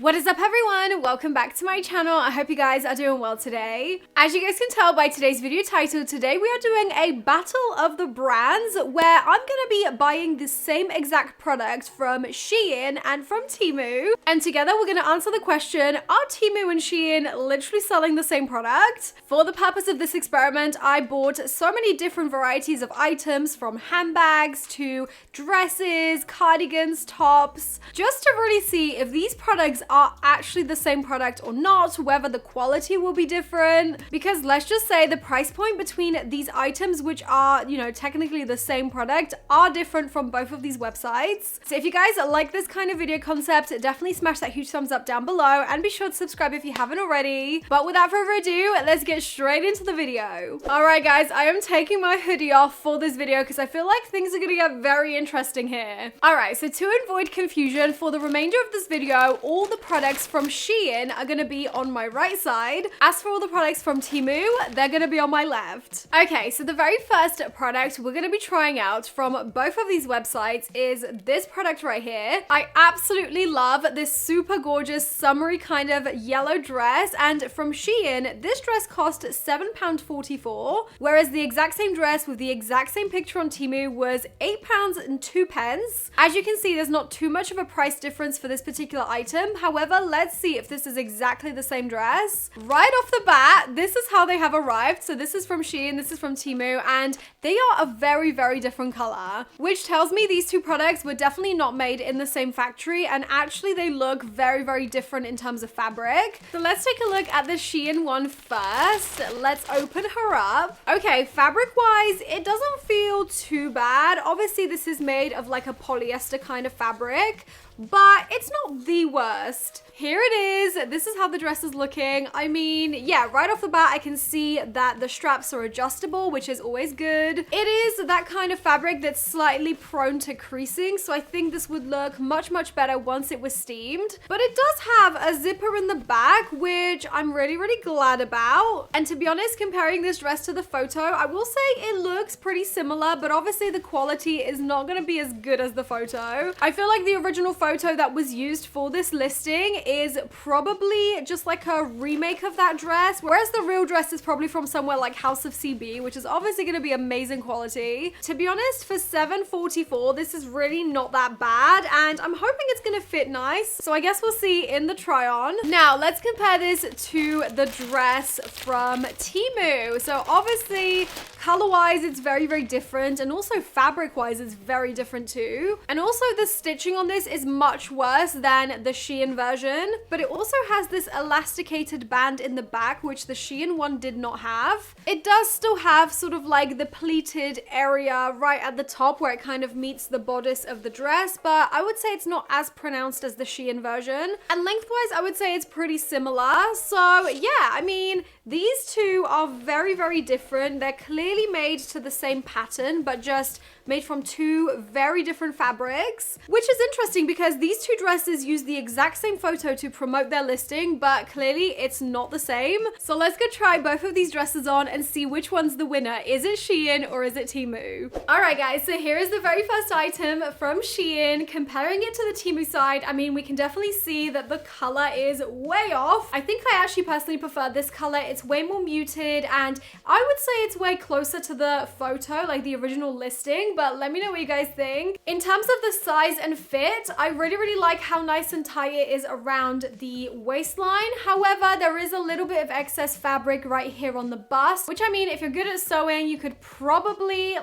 What is up everyone? Welcome back to my channel. I hope you guys are doing well today. As you guys can tell by today's video title, today we are doing a battle of the brands where I'm gonna be buying the same exact product from Shein and from Temu. And together we're gonna answer the question, are Temu and Shein literally selling the same product? For the purpose of this experiment, I bought so many different varieties of items from handbags to dresses, cardigans, tops, just to really see if these products are actually the same product or not, whether the quality will be different, because let's just say the price point between these items, which are, technically the same product, are different from both of these websites. So if you guys like this kind of video concept, definitely smash that huge thumbs up down below and be sure to subscribe if you haven't already. But without further ado, let's get straight into the video. Alright guys, I am taking my hoodie off for this video because I feel like things are gonna get very interesting here. Alright, so to avoid confusion, for the remainder of this video, all the products from Shein are going to be on my right side. As for all the products from Temu, they're going to be on my left. Okay, so the very first product we're going to be trying out from both of these websites is this product right here. I absolutely love this super gorgeous summery kind of yellow dress, and from Shein, this dress cost £7.44, whereas the exact same dress with the exact same picture on Temu was £8.02. As you can see, there's not too much of a price difference for this particular item. However, let's see if this is exactly the same dress. Right off the bat, this is how they have arrived. So this is from Shein, this is from Temu, and they are a very, very different color, which tells me these two products were definitely not made in the same factory, and actually they look very, very different in terms of fabric. So let's take a look at the Shein one first. Let's open her up. Okay, fabric-wise, it doesn't feel too bad. Obviously, this is made of like a polyester kind of fabric, but it's not the worst. Here it is. This is how the dress is looking. I mean, yeah, right off the bat, I can see that the straps are adjustable, which is always good. It is that kind of fabric that's slightly prone to creasing, so I think this would look much, much better once it was steamed. But it does have a zipper in the back, which I'm really, really glad about. And to be honest, comparing this dress to the photo, I will say it looks pretty similar, but obviously the quality is not going to be as good as the photo. I feel like the original photo that was used for this listing is probably just like a remake of that dress, whereas the real dress is probably from somewhere like House of CB, which is obviously going to be amazing quality. To be honest, for $7.44, this is really not that bad, and I'm hoping it's going to fit nice. So I guess we'll see in the try on. Now let's compare this to the dress from Temu. So obviously color wise it's very, very different, and also fabric wise it's very different too. And also the stitching on this is much worse than the Shein version, but it also has this elasticated band in the back, which the Shein one did not have. It does still have sort of like the pleated area right at the top where it kind of meets the bodice of the dress, but I would say it's not as pronounced as the Shein version. And lengthwise, I would say it's pretty similar. So yeah, I mean, these two are very, very different. They're clearly made to the same pattern, but just made from two very different fabrics, which is interesting because these two dresses use the exact same photo to promote their listing, but clearly it's not the same. So let's go try both of these dresses on and see which one's the winner. Is it Shein or is it Temu? Alright guys, so here is the very first item from Shein. Comparing it to the Temu side, I mean, we can definitely see that the color is way off. I think I actually personally prefer this color. It's way more muted, and I would say it's way closer to the photo, like the original listing, but let me know what you guys think. In terms of the size and fit, I really, really like how nice and tight it is around the waistline. However, there is a little bit of excess fabric right here on the bust, which I mean, if you're good at sewing, you could probably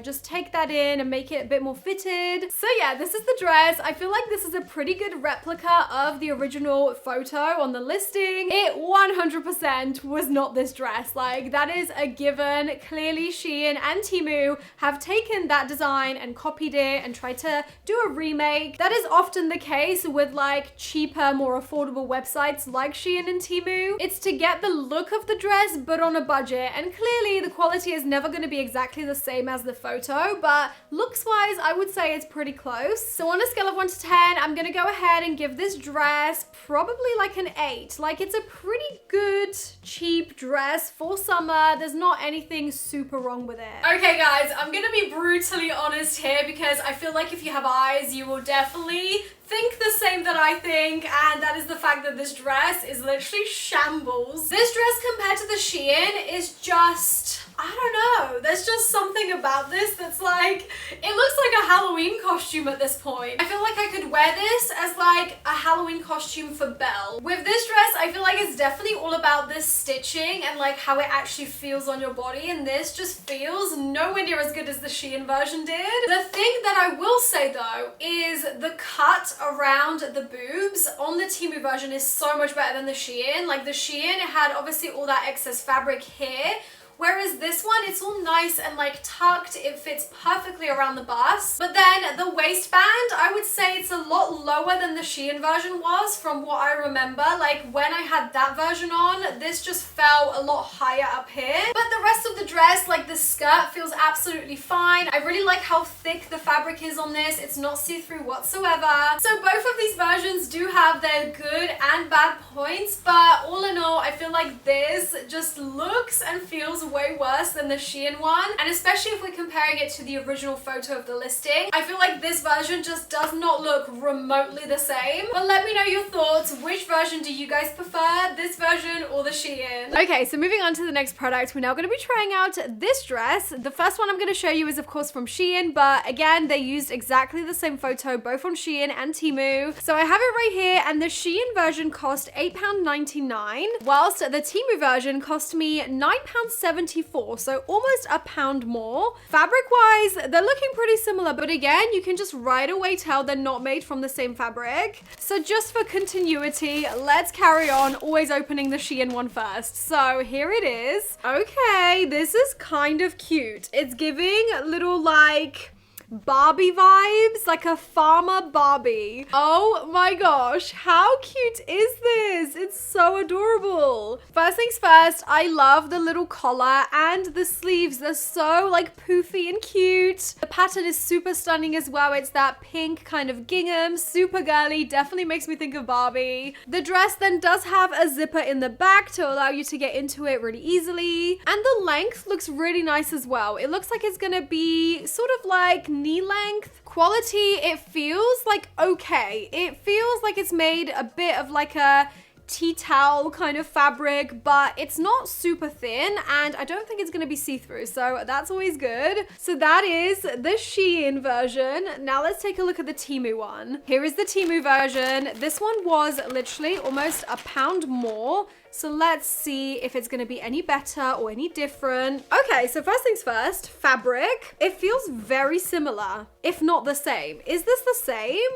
just take that in and make it a bit more fitted. So yeah, this is the dress. I feel like this is a pretty good replica of the original photo on the listing. It 100% was not this dress. Like, that is a given. Clearly Shein and Temu have taken that design and copied it and tried to do a remake. That is often the case with like cheaper, more affordable websites like Shein and Temu. It's to get the look of the dress but on a budget, and clearly the quality is never going to be exactly the same as the photo, but looks wise I would say it's pretty close. So on a scale of 1 to 10, I'm gonna go ahead and give this dress probably like an 8. Like, it's a pretty good cheap dress for summer. There's not anything super wrong with it. Okay guys, I'm gonna be brutally honest here because I feel like if you have eyes you will definitely think the same that I think, and that is the fact that this dress is literally shambles. This dress compared to the Shein is just, I don't know, there's just something about this that's like, it looks like a Halloween costume at this point. I feel like I could wear this as like a Halloween costume for Belle. With this dress, I feel like it's definitely all about this stitching and like how it actually feels on your body, and this just feels nowhere near as good as the Shein version did. The thing that I will say though is the cut around the boobs on the Temu version is so much better than the Shein. Like the Shein, it had obviously all that excess fabric here, whereas this one, it's all nice and like tucked. It fits perfectly around the bust. But then the waistband, I would say it's a lot lower than the Shein version was from what I remember. Like when I had that version on, this just fell a lot higher up here. But the rest of the dress, like the skirt, feels absolutely fine. I really like how thick the fabric is on this. It's not see-through whatsoever. So both of these versions do have their good and bad points, but all in all, I feel like this just looks and feels way worse than the Shein one, and especially if we're comparing it to the original photo of the listing, I feel like this version just does not look remotely the same. But let me know your thoughts. Which version do you guys prefer, this version or the Shein? Okay, so moving on to the next product, we're now going to be trying out this dress. The first one I'm going to show you is of course from Shein, but again, they used exactly the same photo both on Shein and Temu. So I have it right here, and the Shein version cost £8.99, whilst the Temu version cost me £9.74, so almost £1 more. Fabric wise, they're looking pretty similar, but again, you can just right away tell they're not made from the same fabric. So just for continuity, let's carry on, always opening the Shein one first. So here it is. Okay, this is kind of cute. It's giving little like Barbie vibes, like a farmer Barbie. Oh my gosh, how cute is this? It's so adorable. First things first, I love the little collar and the sleeves. They're so like poofy and cute. The pattern is super stunning as well. It's that pink kind of gingham, super girly, definitely makes me think of Barbie. The dress then does have a zipper in the back to allow you to get into it really easily. And the length looks really nice as well. It looks like it's gonna be sort of like knee length. Quality, it feels like okay. It feels like it's made a bit of like a tea towel kind of fabric, but it's not super thin, and I don't think it's going to be see-through, so that's always good. So that is the Shein version. Now let's take a look at the Temu one. Here is the Temu version. This one was literally almost £1 more. So let's see if it's going to be any better or any different. Okay, so first things first, fabric. It feels very similar, if not the same. Is this the same?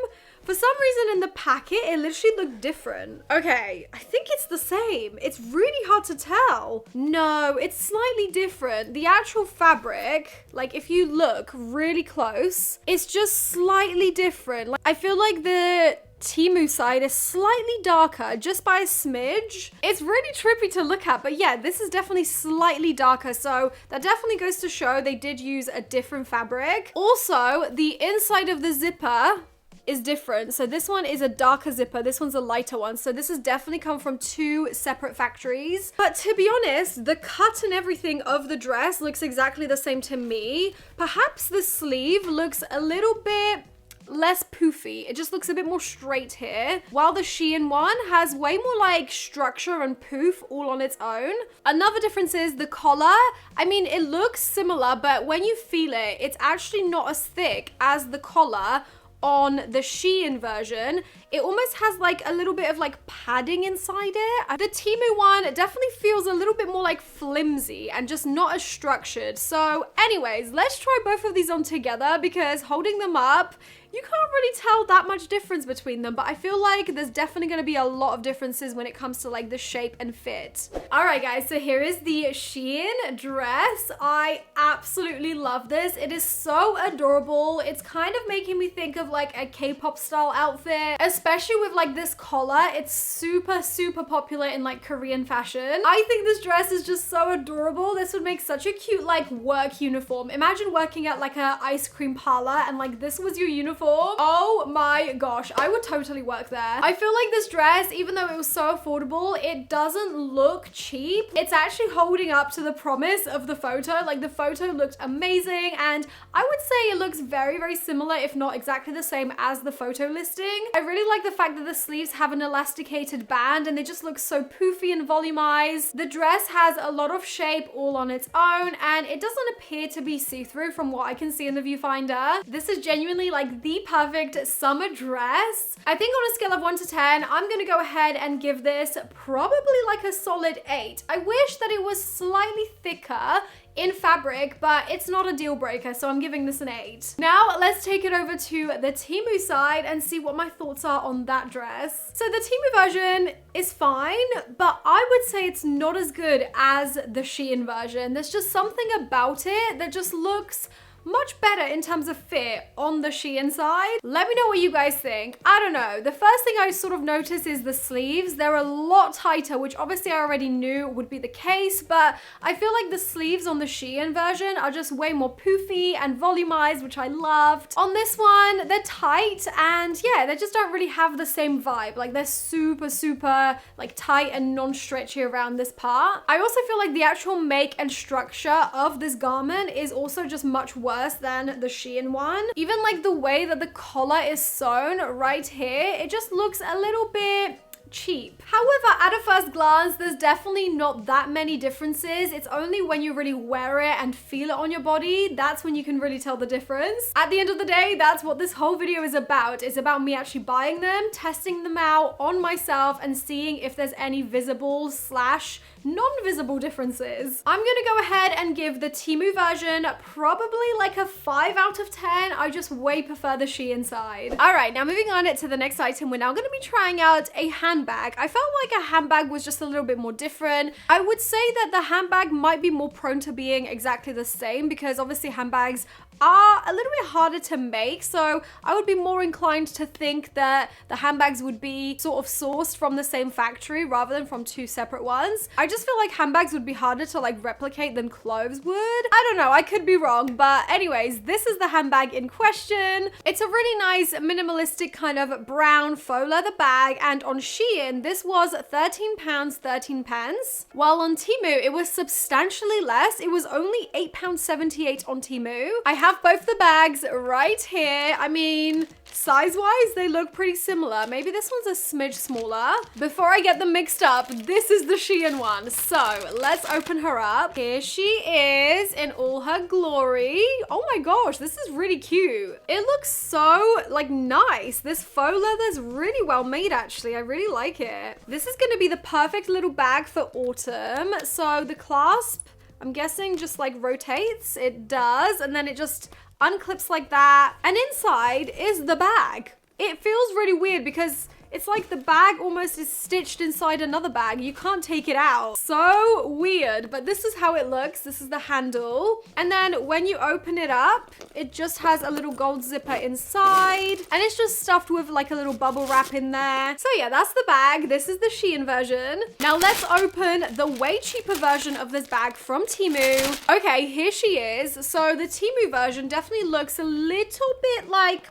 For some reason in the packet, it literally looked different. Okay, I think it's the same. It's really hard to tell. No, it's slightly different. The actual fabric, like if you look really close, it's just slightly different. Like, I feel like the Temu side is slightly darker just by a smidge. It's really trippy to look at, but yeah, this is definitely slightly darker, so that definitely goes to show they did use a different fabric. Also, the inside of the zipper is different. So this one is a darker zipper, this one's a lighter one. So this has definitely come from two separate factories. But to be honest, the cut and everything of the dress looks exactly the same to me. Perhaps the sleeve looks a little bit less poofy. It just looks a bit more straight here, while the Shein one has way more like structure and poof all on its own. Another difference is the collar. I mean, it looks similar, but when you feel it, it's actually not as thick as the collar on the Shein version. It almost has like a little bit of like padding inside it. The Temu one definitely feels a little bit more like flimsy and just not as structured. So anyways, let's try both of these on together, because holding them up, you can't really tell that much difference between them, but I feel like there's definitely going to be a lot of differences when it comes to like the shape and fit. All right guys, so here is the Shein dress. I absolutely love this. It is so adorable. It's kind of making me think of like a K-pop style outfit, especially with like this collar. It's super, super popular in like Korean fashion. I think this dress is just so adorable. This would make such a cute like work uniform. Imagine working at like a ice cream parlor and like this was your uniform form. Oh my gosh, I would totally work there. I feel like this dress, even though it was so affordable, it doesn't look cheap. It's actually holding up to the promise of the photo. Like the photo looked amazing, and I would say it looks very, very similar, if not exactly the same as the photo listing. I really like the fact that the sleeves have an elasticated band and they just look so poofy and volumized. The dress has a lot of shape all on its own, and it doesn't appear to be see-through from what I can see in the viewfinder. This is genuinely like the perfect summer dress. I think on a scale of 1 to 10, I'm gonna go ahead and give this probably like a solid 8. I wish that it was slightly thicker in fabric, but it's not a deal breaker, so I'm giving this an 8. Now let's take it over to the Temu side and see what my thoughts are on that dress. So the Temu version is fine, but I would say it's not as good as the Shein version. There's just something about it that just looks much better in terms of fit on the Shein side. Let me know what you guys think. I don't know. The first thing I sort of noticed is the sleeves. They're a lot tighter, which obviously I already knew would be the case, but I feel like the sleeves on the Shein version are just way more poofy and volumized, which I loved. On this one, they're tight, and yeah, they just don't really have the same vibe. Like they're super, super like tight and non-stretchy around this part. I also feel like the actual make and structure of this garment is also just much worse than the Shein one. Even like the way that the collar is sewn right here, it just looks a little bit cheap. However, at a first glance, there's definitely not that many differences. It's only when you really wear it and feel it on your body, that's when you can really tell the difference. At the end of the day, that's what this whole video is about. It's about me actually buying them, testing them out on myself, and seeing if there's any visible slash non-visible differences. I'm gonna go ahead and give the Temu version probably like a 5 out of 10. I just way prefer the Shein side. All right, now moving on to the next item, we're now gonna be trying out a handbag. I felt like a handbag was just a little bit more different. I would say that the handbag might be more prone to being exactly the same, because obviously handbags are a little bit harder to make, so I would be more inclined to think that the handbags would be sort of sourced from the same factory rather than from 2 separate ones. I just feel like handbags would be harder to like replicate than clothes would. I don't know, I could be wrong, but anyways, this is the handbag in question. It's a really nice minimalistic kind of brown faux leather bag, and on Shein this was £13.13, while on Temu it was substantially less. It was only £8.78 on Temu. I have both the bags right here. I mean, size-wise, they look pretty similar. Maybe this one's a smidge smaller. Before I get them mixed up, this is the Shein one. So let's open her up. Here she is in all her glory. Oh my gosh, this is really cute. It looks so like nice. This faux leather is really well made, actually. I really like it. This is gonna be the perfect little bag for autumn. So the clasp, I'm guessing, just like rotates. It does, and then it just unclips like that. And inside is the bag. It feels really weird because it's like the bag almost is stitched inside another bag. You can't take it out. So weird, but this is how it looks. This is the handle. And then when you open it up, it just has a little gold zipper inside, and it's just stuffed with like a little bubble wrap in there. So yeah, that's the bag. This is the Shein version. Now let's open the way cheaper version of this bag from Temu. Okay, here she is. So the Temu version definitely looks a little bit like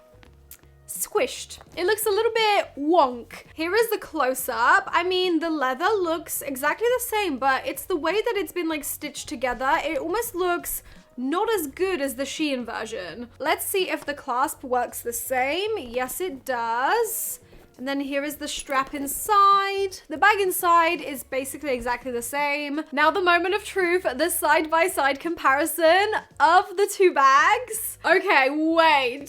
squished. It looks a little bit wonk. Here is the close-up. I mean, the leather looks exactly the same, but it's the way that it's been like stitched together. It almost looks not as good as the Shein version. Let's see if the clasp works the same. Yes, it does. And then here is the strap inside. The bag inside is basically exactly the same. Now the moment of truth, the side-by-side comparison of the two bags. Okay, wait.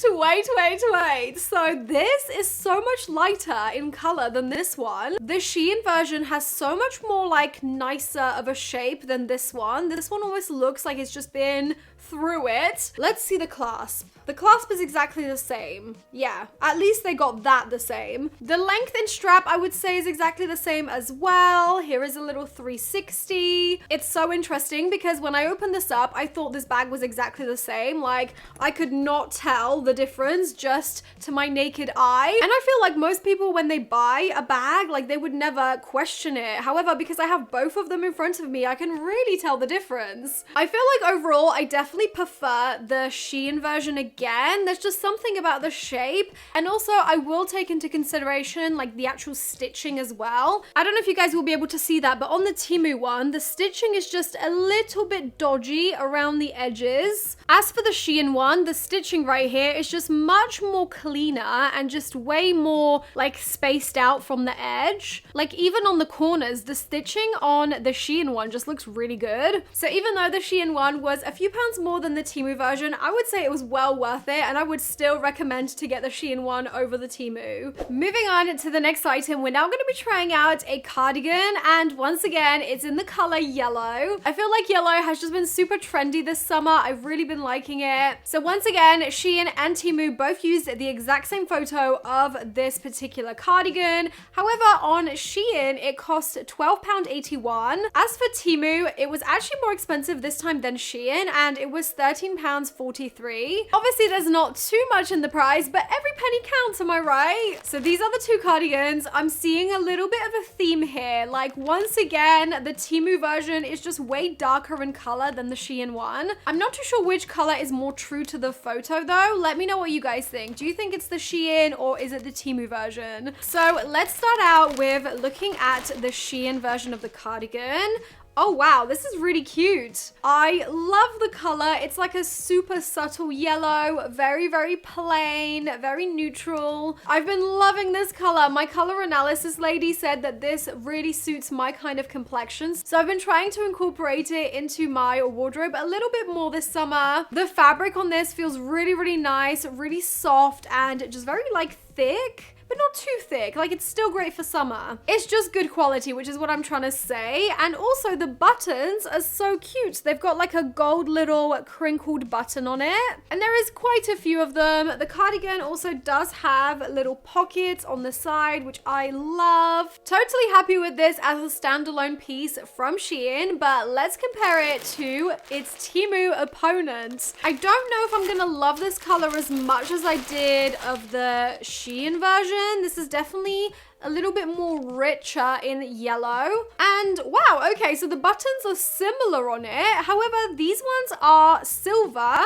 So this is so much lighter in color than this one. The Shein version has so much more like nicer of a shape than this one. This one almost looks like it's just been through it. Let's see the clasp. The clasp is exactly the same. Yeah, at least they got that the same. The length and strap, I would say, is exactly the same as well. Here is a little 360. It's so interesting because when I opened this up, I thought this bag was exactly the same. Like, I could not tell the difference just to my naked eye. And I feel like most people, when they buy a bag, like they would never question it. However, because I have both of them in front of me, I can really tell the difference. I feel like overall, I definitely definitely prefer the Shein version again. There's just something about the shape. And also I will take into consideration like the actual stitching as well. I don't know if you guys will be able to see that, but on the Temu one, the stitching is just a little bit dodgy around the edges. As for the Shein one, the stitching right here is just much more cleaner and just way more like spaced out from the edge. Like even on the corners, the stitching on the Shein one just looks really good. So even though the Shein one was a few pounds more than the Temu version, I would say it was well worth it, and I would still recommend to get the Shein one over the Temu. Moving on to the next item, we're now going to be trying out a cardigan, and once again, it's in the color yellow. I feel like yellow has just been super trendy this summer. I've really been liking it. So once again, Shein and Temu both used the exact same photo of this particular cardigan. However, on Shein, it cost £12.81. As for Temu, it was actually more expensive this time than Shein, and it was £13.43. Obviously, there's not too much in the price, but every penny counts, am I right? So these are the two cardigans. I'm seeing a little bit of a theme here. Like once again, the Temu version is just way darker in color than the Shein one. I'm not too sure which color is more true to the photo though. Let me know what you guys think. Do you think it's the Shein or is it the Temu version? So let's start out with looking at the Shein version of the cardigan. Oh wow, this is really cute. I love the color. It's like a super subtle yellow, very, very plain, very neutral. I've been loving this color. My color analysis lady said that this really suits my kind of complexion. So I've been trying to incorporate it into my wardrobe a little bit more this summer. The fabric on this feels really, really nice, really soft, and just very like thick. But not too thick, like it's still great for summer. It's just good quality, which is what I'm trying to say. And also the buttons are so cute. They've got like a gold little crinkled button on it. And there is quite a few of them. The cardigan also does have little pockets on the side, which I love. Totally happy with this as a standalone piece from Shein, but let's compare it to its Temu opponent. I don't know if I'm gonna love this color as much as I did of the Shein version. This is definitely a little bit more richer in yellow. And wow, okay, so the buttons are similar on it. However, these ones are silver,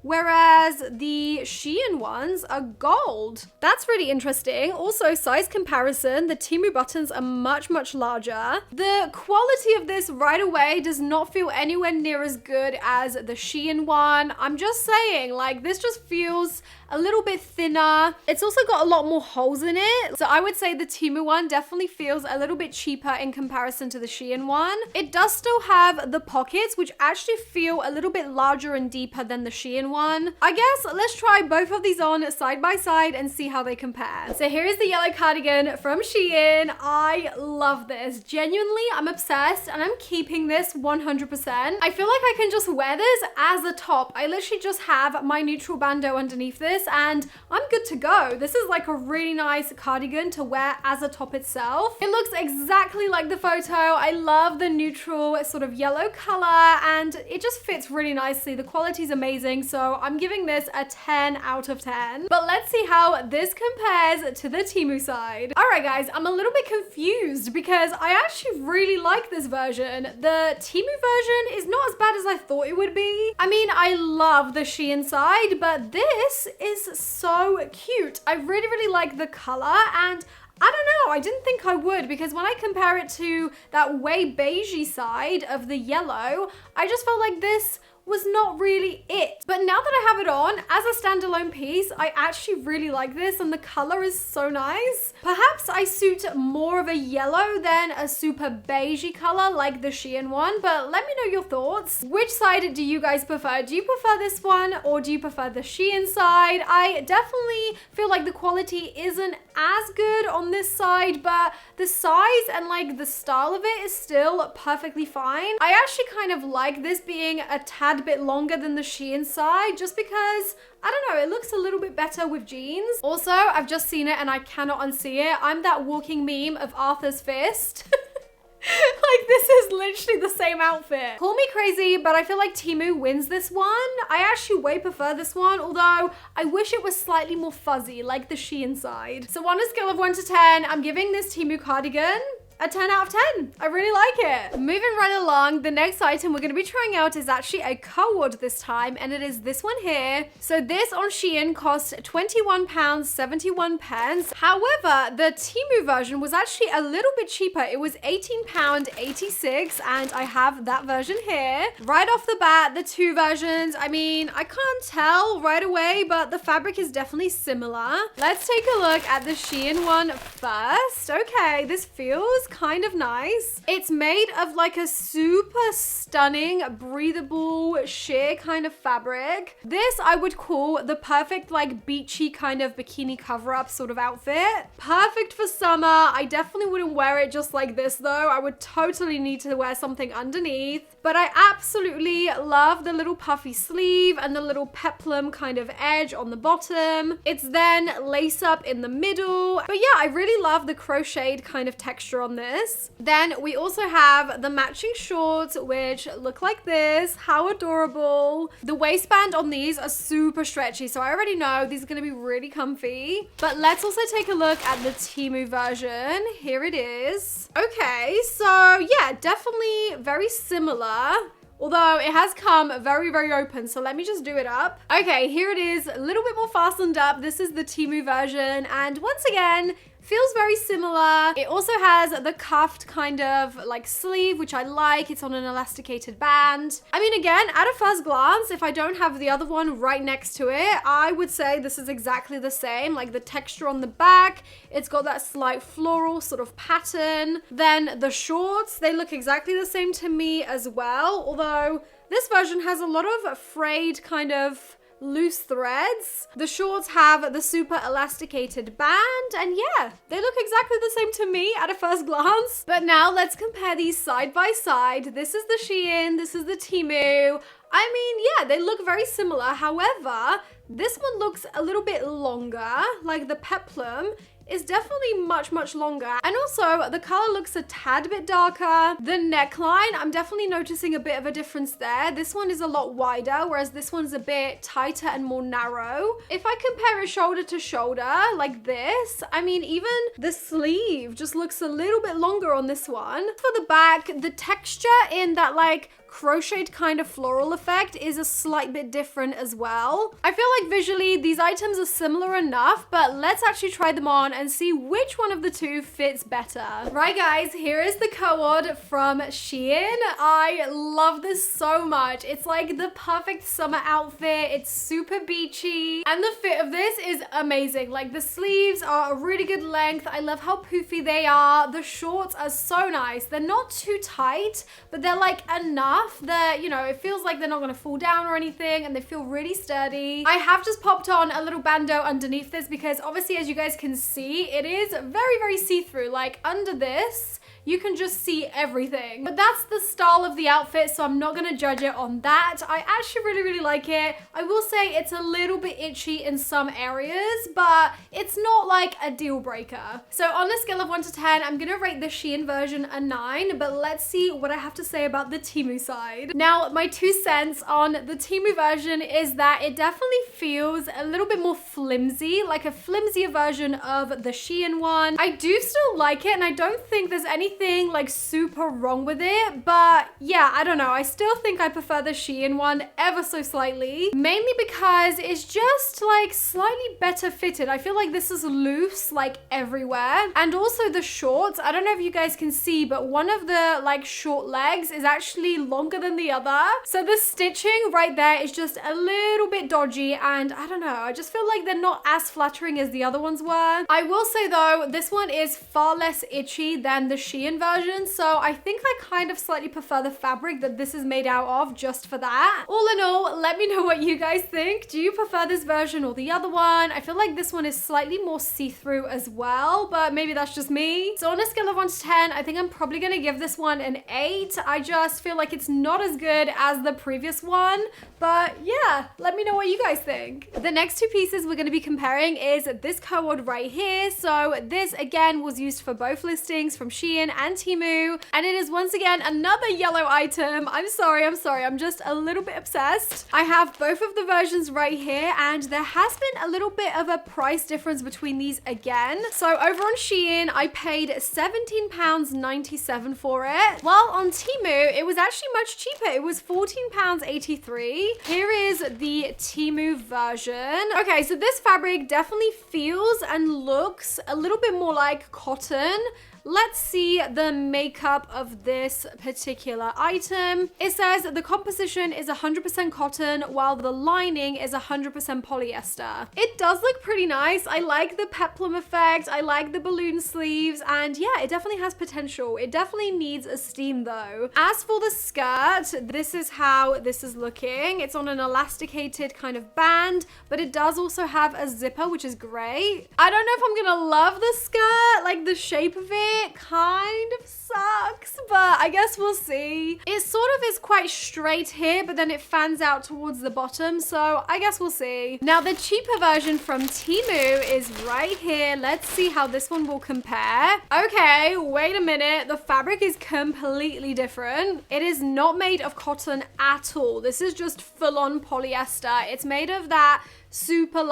whereas the Shein ones are gold. That's really interesting. Also, size comparison, the Temu buttons are much, much larger. The quality of this right away does not feel anywhere near as good as the Shein one. I'm just saying, like, this just feels a little bit thinner. It's also got a lot more holes in it. So I would say the Temu one definitely feels a little bit cheaper in comparison to the Shein one. It does still have the pockets, which actually feel a little bit larger and deeper than the Shein one. I guess let's try both of these on side by side and see how they compare. So here is the yellow cardigan from Shein. I love this. Genuinely, I'm obsessed and I'm keeping this 100%. I feel like I can just wear this as a top. I literally just have my neutral bandeau underneath this and I'm good to go. This is like a really nice cardigan to wear as a top itself. It looks exactly like the photo. I love the neutral sort of yellow color and it just fits really nicely. The quality is amazing, so I'm giving this a 10 out of 10. But let's see how this compares to the Temu side. All right guys, I'm a little bit confused because I actually really like this version. The Temu version is not as bad as I thought it would be. I mean, I love the Shein side, but this is so cute. I really, really like the color and I don't know, I didn't think I would because when I compare it to that way beigey side of the yellow, I just felt like this was not really it. But now that I have it on as a standalone piece, I actually really like this and the color is so nice. Perhaps I suit more of a yellow than a super beigey color like the Shein one, but let me know your thoughts. Which side do you guys prefer? Do you prefer this one or do you prefer the Shein side? I definitely feel like the quality isn't as good on this side, but the size and like the style of it is still perfectly fine. I actually kind of like this being a tad bit longer than the Shein side just because I don't know, it looks a little bit better with jeans. Also, I've just seen it and I cannot unsee it. I'm that walking meme of Arthur's fist. Like this is literally the same outfit. Call me crazy, but I feel like Temu wins this one. I actually way prefer this one, although I wish it was slightly more fuzzy like the Shein side. So on a scale of 1 to 10, I'm giving this Temu cardigan a 10 out of 10. I really like it. Moving right along, the next item we're going to be trying out is actually a cord this time, and it is this one here. So this on Shein cost £21.71. However, the Temu version was actually a little bit cheaper. It was £18.86, and I have that version here. Right off the bat, the two versions, I mean, I can't tell right away, but the fabric is definitely similar. Let's take a look at the Shein one first. Okay, this feels kind of nice. It's made of like a super stunning, breathable, sheer kind of fabric. This I would call the perfect like beachy kind of bikini cover-up sort of outfit. Perfect for summer. I definitely wouldn't wear it just like this though. I would totally need to wear something underneath. But I absolutely love the little puffy sleeve and the little peplum kind of edge on the bottom. It's then lace up in the middle. But yeah, I really love the crocheted kind of texture on this. Then we also have the matching shorts, which look like this. How adorable. The waistband on these are super stretchy, so I already know these are going to be really comfy. But let's also take a look at the Temu version. Here it is. Okay, so yeah, definitely very similar. Although it has come very, very open, so let me just do it up. Okay, here it is, a little bit more fastened up. This is the Temu version, and once again, feels very similar. It also has the cuffed kind of like sleeve, which I like. It's on an elasticated band. I mean, again, at a first glance, if I don't have the other one right next to it, I would say this is exactly the same. Like the texture on the back, it's got that slight floral sort of pattern. Then the shorts, they look exactly the same to me as well. Although this version has a lot of frayed kind of loose threads. The shorts have the super elasticated band, and yeah, they look exactly the same to me at a first glance. But now let's compare these side by side. This is the Shein, this is the Temu. I mean, yeah, they look very similar. However, this one looks a little bit longer, like the peplum is definitely much longer, and also the color looks a tad bit darker. The neckline, I'm definitely noticing a bit of a difference there. This one is a lot wider, whereas this one's a bit tighter and more narrow. If I compare it shoulder to shoulder like this, I mean, even the sleeve just looks a little bit longer on this one. For the back, the texture in that like crocheted kind of floral effect is a slight bit different as well. I feel like visually these items are similar enough, but let's actually try them on and see which one of the two fits better. Right guys, here is the cord from Shein. I love this so much. It's like the perfect summer outfit. It's super beachy, and the fit of this is amazing. Like the sleeves are a really good length. I love how poofy they are. The shorts are so nice. They're not too tight, but they're like enough that, you know, it feels like they're not gonna fall down or anything, and they feel really sturdy. I have just popped on a little bandeau underneath this because obviously, as you guys can see, it is very see-through. Like under this, you can just see everything. But that's the style of the outfit, so I'm not gonna judge it on that. I actually really like it. I will say it's a little bit itchy in some areas, but it's not like a deal breaker. So on a scale of 1 to 10, I'm gonna rate the Shein version a 9, but let's see what I have to say about the Temu side. Now, my 2 cents on the Temu version is that it definitely feels a little bit more flimsy, like a flimsier version of the Shein one. I do still like it, and I don't think there's anything like super wrong with it, but yeah, I don't know. I still think I prefer the Shein one ever so slightly, mainly because it's just like slightly better fitted. I feel like this is loose like everywhere, and also the shorts, I don't know if you guys can see, but one of the like short legs is actually longer than the other, so the stitching right there is just a little bit dodgy, and I don't know, I just feel like they're not as flattering as the other ones were. I will say though, this one is far less itchy than the Shein version, so I think I kind of slightly prefer the fabric that this is made out of just for that. All in all, let me know what you guys think. Do you prefer this version or the other one? I feel like this one is slightly more see-through as well, but maybe that's just me. So on a scale of 1 to 10, I think I'm probably gonna give this one an 8. I just feel like it's not as good as the previous one, but yeah, let me know what you guys think. The next 2 pieces we're gonna be comparing is this cord right here. So this again was used for both listings from Shein and Temu. And it is once again another yellow item. I'm sorry. I'm just a little bit obsessed. I have both of the versions right here, and there has been a little bit of a price difference between these again. So over on Shein, I paid £17.97 for it. While on Temu, it was actually much cheaper. It was £14.83. Here is the Temu version. Okay, so this fabric definitely feels and looks a little bit more like cotton. Let's see the makeup of this particular item. It says the composition is 100% cotton while the lining is 100% polyester. It does look pretty nice. I like the peplum effect. I like the balloon sleeves, and yeah, it definitely has potential. It definitely needs a steam though. As for the skirt, this is how this is looking. It's on an elasticated kind of band, but it does also have a zipper, which is great. I don't know if I'm gonna love the skirt, like the shape of it. It kind of sucks, but I guess we'll see. It sort of is quite straight here, but then it fans out towards the bottom, so I guess we'll see. Now, the cheaper version from Temu is right here. Let's see how this one will compare. Okay, wait a minute. The fabric is completely different. It is not made of cotton at all. This is just full-on polyester. It's made of that super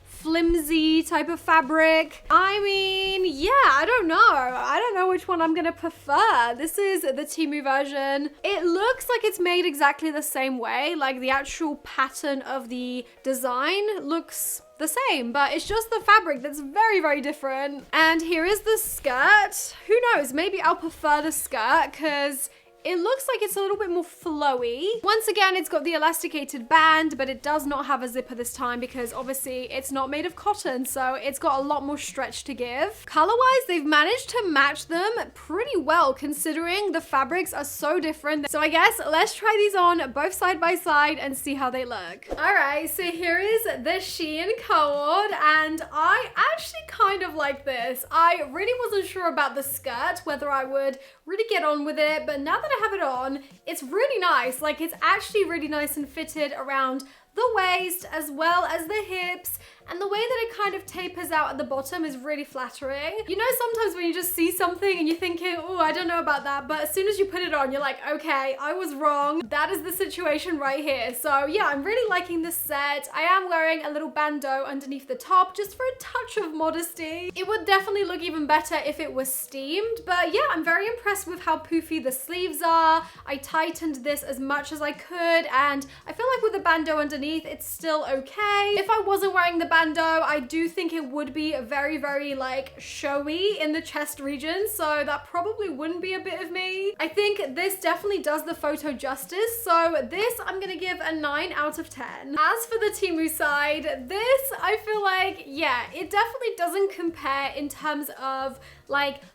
flimsy type of fabric. I mean, yeah, I don't know which one I'm gonna prefer. This is the Temu version. It looks like it's made exactly the same way, like the actual pattern of the design looks the same, but it's just the fabric that's very, very different. And here is the skirt. Who knows, maybe I'll prefer the skirt because it looks like it's a little bit more flowy. Once again, it's got the elasticated band, but it does not have a zipper this time because obviously it's not made of cotton, so it's got a lot more stretch to give. Color-wise, they've managed to match them pretty well considering the fabrics are so different. So I guess let's try these on both side by side and see how they look. All right, so here is the Shein cord, and I actually kind of like this. I really wasn't sure about the skirt, whether I would really get on with it, but now that I have it on, it's really nice. Like, it's actually really nice and fitted around the waist as well as the hips, and the way that it kind of tapers out at the bottom is really flattering. You know, sometimes when you just see something and you're thinking, oh, I don't know about that, but as soon as you put it on, you're like, okay, I was wrong. That is the situation right here. So yeah, I'm really liking this set. I am wearing a little bandeau underneath the top just for a touch of modesty. It would definitely look even better if it was steamed, but yeah, I'm very impressed with how poofy the sleeves are. I tightened this as much as I could, and I feel like with the bandeau underneath, it's still okay. If I wasn't wearing the bandeau, I do think it would be very, very showy in the chest region, so that probably wouldn't be a bit of me. I think this definitely does the photo justice, so this I'm gonna give a 9 out of 10. As for the Temu side, this I feel like, yeah, it definitely doesn't compare in terms of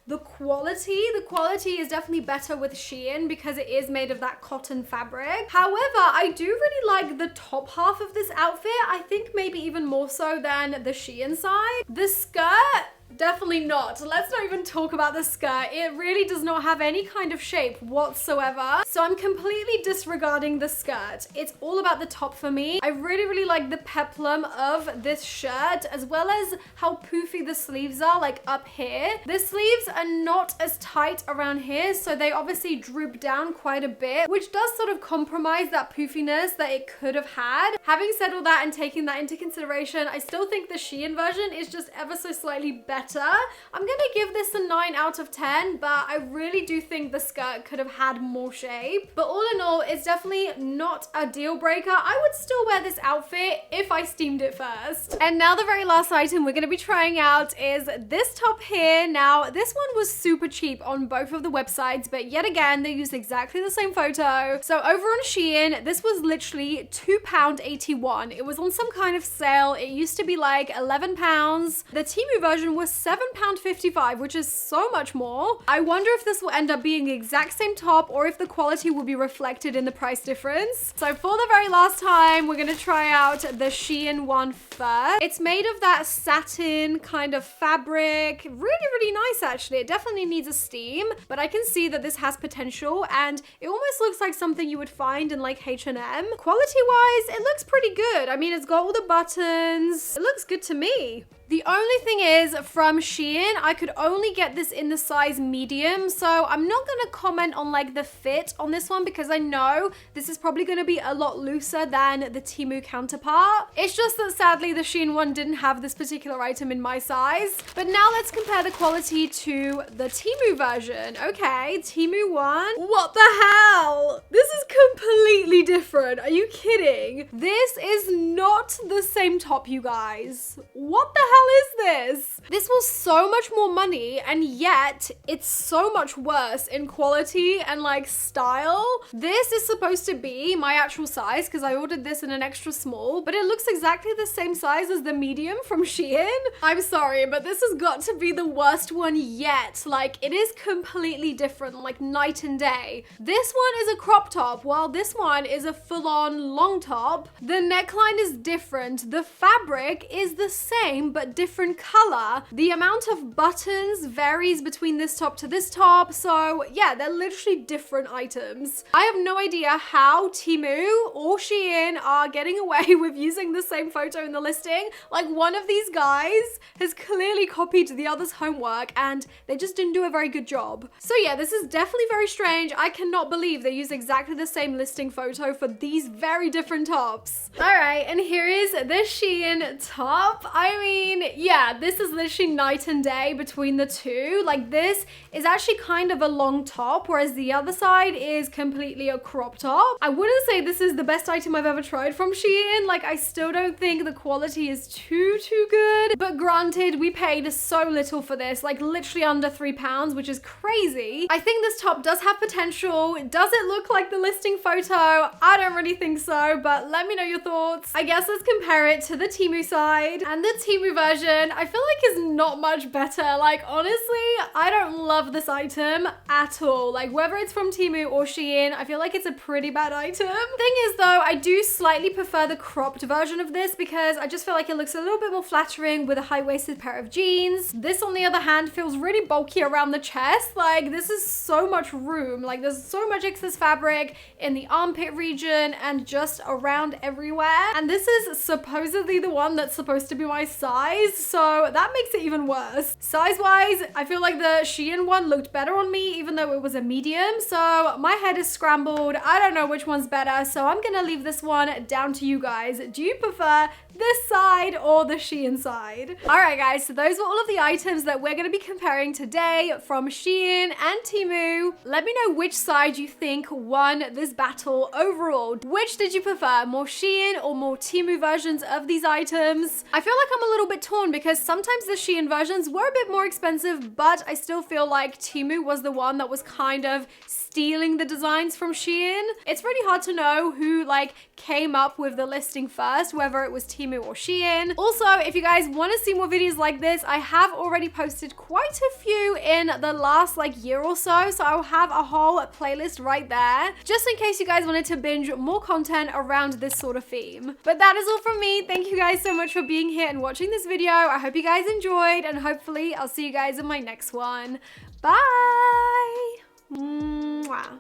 the quality. The quality is definitely better with Shein because it is made of that cotton fabric. However, I do really like the top half of this outfit. I think maybe even more so than the Shein side. The skirt, definitely not. Let's not even talk about the skirt. It really does not have any kind of shape whatsoever. So I'm completely disregarding the skirt. It's all about the top for me. I really, really like the peplum of this shirt, as well as how poofy the sleeves are, up here. The sleeves are not as tight around here, so they obviously droop down quite a bit, which does sort of compromise that poofiness that it could have had. Having said all that and taking that into consideration, I still think the Shein version is just ever so slightly better. I'm gonna give this a 9 out of 10, but I really do think the skirt could have had more shape. But all in all, it's definitely not a deal breaker. I would still wear this outfit if I steamed it first. And now the very last item we're gonna be trying out is this top here. Now, this one was super cheap on both of the websites, but yet again, they used exactly the same photo. So over on Shein, this was literally £2.81. It was on some kind of sale. It used to be £11. The Temu version was £7.55, which is so much more. I wonder if this will end up being the exact same top or if the quality will be reflected in the price difference. So for the very last time, we're gonna try out the Shein one first. It's made of that satin kind of fabric. Really, really nice actually. It definitely needs a steam, but I can see that this has potential and it almost looks like something you would find in H&M. Quality-wise, it looks pretty good. I mean, it's got all the buttons. It looks good to me. The only thing is, from Shein, I could only get this in the size medium, so I'm not gonna comment on like the fit on this one because I know this is probably gonna be a lot looser than the Temu counterpart. It's just that sadly the Shein one didn't have this particular item in my size. But now let's compare the quality to the Temu version. Okay, Temu one. What the hell? This is completely different. Are you kidding? This is not the same top, you guys. What the hell is this? This was so much more money and yet it's so much worse in quality and like style. This is supposed to be my actual size because I ordered this in an extra small, but it looks exactly the same size as the medium from Shein. I'm sorry, but this has got to be the worst one yet. Like, it is completely different, like night and day. This one is a crop top while this one is a full-on long top. The neckline is different. The fabric is the same but different color. The amount of buttons varies between this top to this top. So yeah, they're literally different items. I have no idea how Temu or Shein are getting away with using the same photo in the listing. Like, one of these guys has clearly copied the other's homework and they just didn't do a very good job. So yeah, this is definitely very strange. I cannot believe they use exactly the same listing photo for these very different tops. All right, and here is the Shein top. I mean, yeah, this is literally night and day between the two. Like, this is actually kind of a long top, whereas the other side is completely a crop top. I wouldn't say this is the best item I've ever tried from Shein. Like, I still don't think the quality is too good. But granted, we paid so little for this, like literally under £3, which is crazy. I think this top does have potential. Does it look like the listing photo? I don't really think so, but let me know your thoughts. I guess let's compare it to the Temu side. And the Temu version, I feel like is not much better. Like, honestly, I don't love this item at all. Like, whether it's from Temu or Shein, I feel like it's a pretty bad item. Thing is though, I do slightly prefer the cropped version of this because I just feel like it looks a little bit more flattering with a high-waisted pair of jeans. This, on the other hand, feels really bulky around the chest. Like, this is so much room. Like, there's so much excess fabric in the armpit region and just around everywhere. And this is supposedly the one that's supposed to be my size, so that makes it even worse. Size-wise, I feel like the Shein one looked better on me, even though it was a medium, so my head is scrambled. I don't know which one's better, so I'm gonna leave this one down to you guys. Do you prefer this side or the Shein side? All right, guys, so those were all of the items that we're gonna be comparing today from Shein and Temu. Let me know which side you think won this battle overall. Which did you prefer, more Shein or more Temu versions of these items? I feel like I'm a little bit torn because sometimes the Shein versions were a bit more expensive, but I still feel like Temu was the one that was kind of stealing the designs from Shein. It's really hard to know who like came up with the listing first, whether it was Temu or Shein. Also, if you guys want to see more videos like this, I have already posted quite a few in the last like year or so, so I'll have a whole playlist right there, just in case you guys wanted to binge more content around this sort of theme. But that is all from me. Thank you guys so much for being here and watching this video. I hope you guys enjoyed, and hopefully I'll see you guys in my next one. Bye! Mwah.